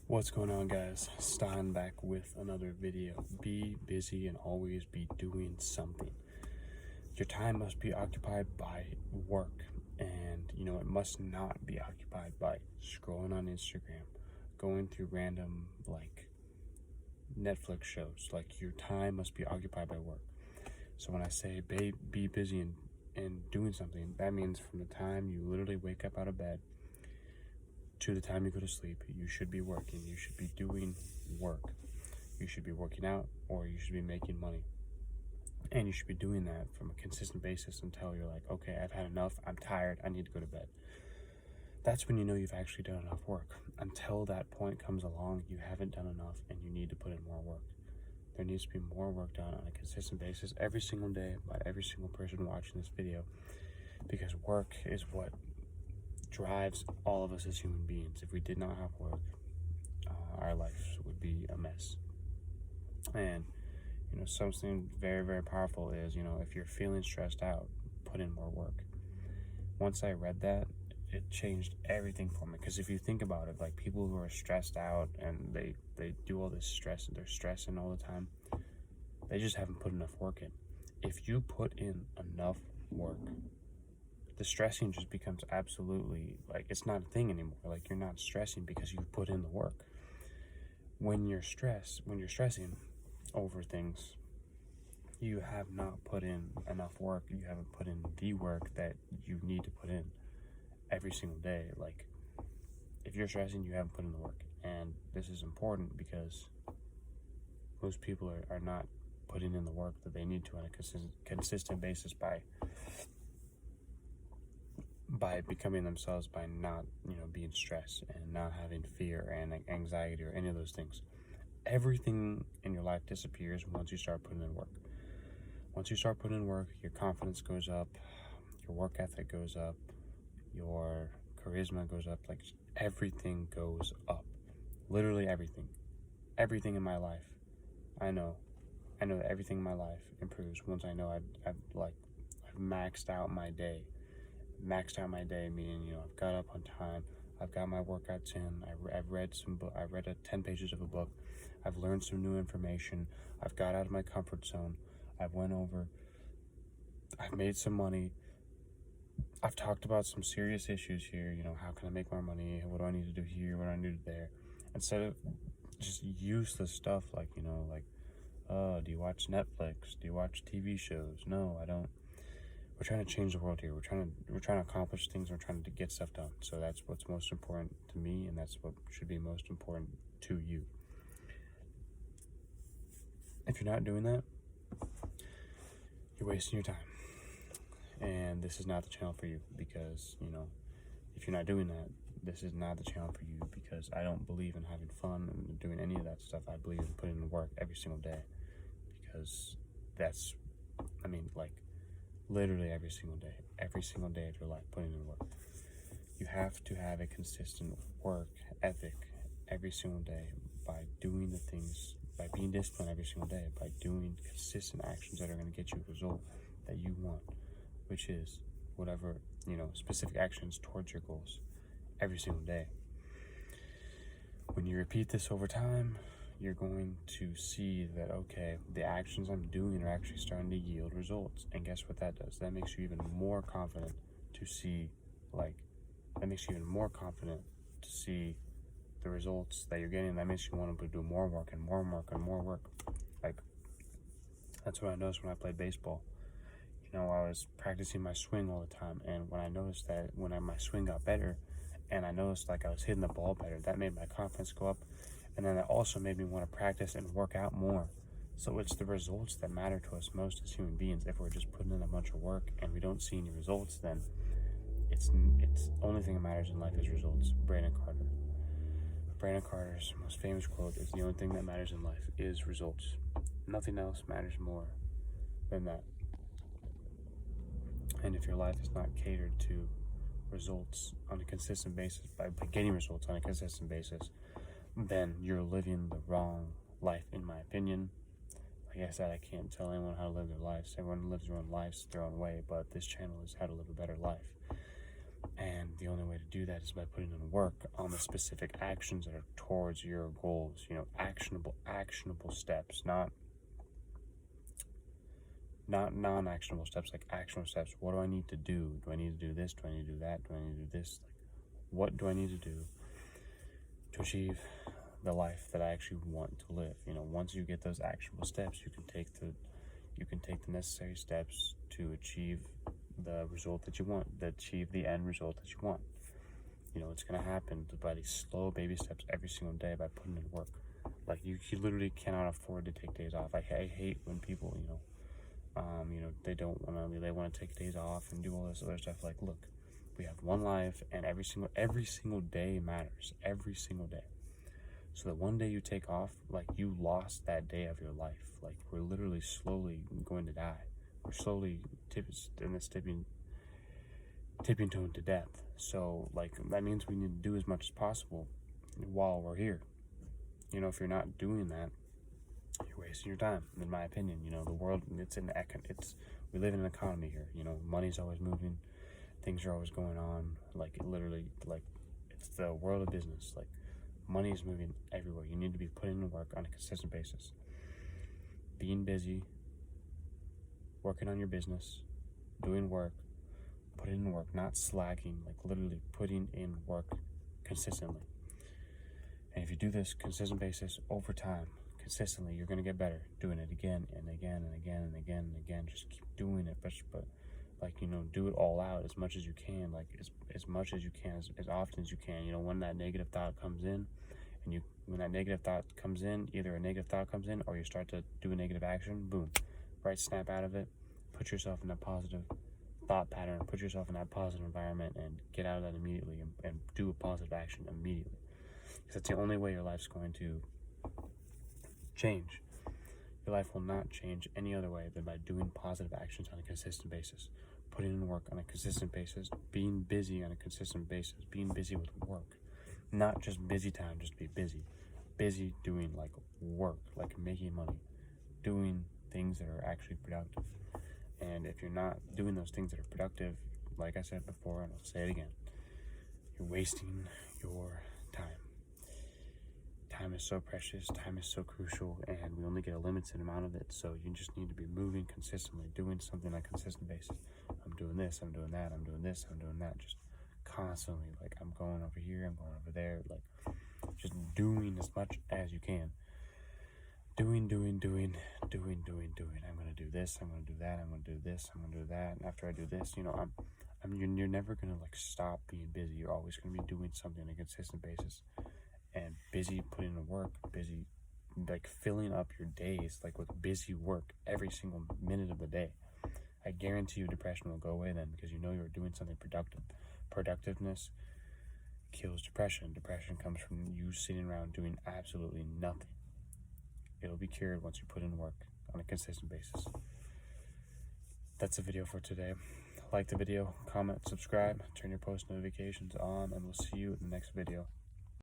What's going on, guys? Stein back with another video. Be busy and always be doing something. Your time must be occupied by work, and it must not be occupied by scrolling on Instagram, going through random Netflix shows. Like, your time must be occupied by work. So when I say be busy and doing something, that means from the time you literally wake up out of bed to the time you go to sleep, you should be working. You should be doing work. You should be working out, or you should be making money. And you should be doing that from a consistent basis until you're like, okay, I've had enough, I'm tired, I need to go to bed. That's when you know you've actually done enough work. Until that point comes along, you haven't done enough and you need to put in more work. There needs to be more work done on a consistent basis every single day by every single person watching this video, because work is what drives all of us as human beings. If we did not have work, our lives would be a mess. And something very, very powerful is, if you're feeling stressed out, put in more work. Once I read that, it changed everything for me. Because if you think about it, like, people who are stressed out and they do all this stress and they're stressing all the time, they just haven't put enough work in. If you put in enough work, the stressing just becomes absolutely, like, it's not a thing anymore. Like, you're not stressing because you've put in the work. When you're stressing over things, you have not put in enough work. You haven't put in the work that you need to put in every single day. Like, if you're stressing, you haven't put in the work. And this is important because most people are not putting in the work that they need to on a consistent basis by becoming themselves, by not being stressed and not having fear and anxiety or any of those things. Everything in your life disappears once you start putting in work. Once you start putting in work, your confidence goes up, your work ethic goes up, your charisma goes up. Like, everything goes up. Literally everything. Everything in my life. I know that everything in my life improves once I know I've maxed out my day. Maxed out my day meaning, I've got up on time, I've got my workouts in, I've read 10 pages of a book, I've learned some new information, I've got out of my comfort zone, I've made some money, I've talked about some serious issues here. How can I make more money? What do I need to do here? What do I need to do there? Instead of just useless stuff like, do you watch Netflix? Do you watch TV shows? No, I don't. We're trying to change the world here. We're trying to accomplish things. We're trying to get stuff done. So that's what's most important to me, and that's what should be most important to you. If you're not doing that, you're wasting your time. And this is not the channel for you, because, if you're not doing that, this is not the channel for you, because I don't believe in having fun and doing any of that stuff. I believe in putting in work every single day, because that's, literally every single day of your life, putting in work. You have to have a consistent work ethic every single day by doing the things, by being disciplined every single day, by doing consistent actions that are going to get you a result that you want, which is whatever, specific actions towards your goals every single day. When you repeat this over time, you're going to see that, okay, the actions I'm doing are actually starting to yield results. And guess what that does? That makes you even more confident to see, the results that you're getting. That makes you want to do more work and more work and more work. Like, that's what I noticed when I played baseball. I was practicing my swing all the time, and when I noticed that my swing got better, and I noticed I was hitting the ball better, that made my confidence go up, and then that also made me want to practice and work out more. So it's the results that matter to us most as human beings. If we're just putting in a bunch of work and we don't see any results, then it's only thing that matters in life is results. Brandon Carter's most famous quote is, the only thing that matters in life is results. Nothing else matters more than that. And if your life is not catered to results on a consistent basis, by getting results on a consistent basis, then you're living the wrong life, in my opinion. Like I said, I can't tell anyone how to live their lives. Everyone lives their own lives their own way, but this channel is how to live a better life. And the only way to do that is by putting in work on the specific actions that are towards your goals. You know, actionable steps, not non-actionable steps, like actionable steps. What do I need to do? Do I need to do this? Do I need to do that? Do I need to do this? Like, what do I need to do to achieve the life that I actually want to live? You know, once you get those actionable steps, you can take the necessary steps to achieve the result that you want, to achieve the end result that you want. You know, it's going to happen by these slow baby steps every single day by putting in work. Like, you literally cannot afford to take days off. I hate when people, they want to take days off and do all this other stuff. Like, look, we have one life, and every single day matters. Every single day. So that one day you take off, like, you lost that day of your life. Like, we're literally slowly going to die. We're slowly tipping tone to death. So, like, that means we need to do as much as possible while we're here. You know, if you're not doing that, you're wasting your time, in my opinion. You know, the world, we live in an economy here. You know, money's always moving, things are always going on. Like, literally, like, it's the world of business. Like, money is moving everywhere. You need to be putting in work on a consistent basis. Being busy, working on your business, doing work, putting in work, not slacking, like literally putting in work consistently. And if you do this consistent basis over time, consistently, you're going to get better doing it again and again and again and again and again. Just keep doing it, but like, you know, do it all out as much as you can, like as much as you can, as often as you can. You know, when that negative thought comes in, when that negative thought comes in, either a negative thought comes in or you start to do a negative action, boom, right, snap out of it, put yourself in that positive thought pattern, put yourself in that positive environment, and get out of that immediately, and do a positive action immediately. Because that's the only way your life's going to change. Your life will not change any other way than by doing positive actions on a consistent basis, putting in work on a consistent basis, being busy on a consistent basis, being busy with work, not just busy time, just be busy doing like work, like making money, doing things that are actually productive. And if you're not doing those things that are productive, like I said before, and I'll say it again, you're wasting your time. Time is so precious, time is so crucial, and we only get a limited amount of it. So you just need to be moving consistently, doing something on a consistent basis. I'm doing this, I'm doing that, I'm doing this, I'm doing that, just constantly. Like, I'm going over here, I'm going over there, like, just doing as much as you can. Doing. I'm gonna do this, I'm gonna do that, I'm gonna do this, I'm gonna do that. And after I do this, you know, you're never gonna like stop being busy. You're always gonna be doing something on a consistent basis, and busy putting in work, busy like filling up your days like with busy work every single minute of the day. I guarantee you depression will go away then, because you know you're doing something productive. Productiveness kills depression. Depression comes from you sitting around doing absolutely nothing. It'll be cured once you put in work on a consistent basis. That's the video for today. Like the video, comment, subscribe, turn your post notifications on, and we'll see you in the next video.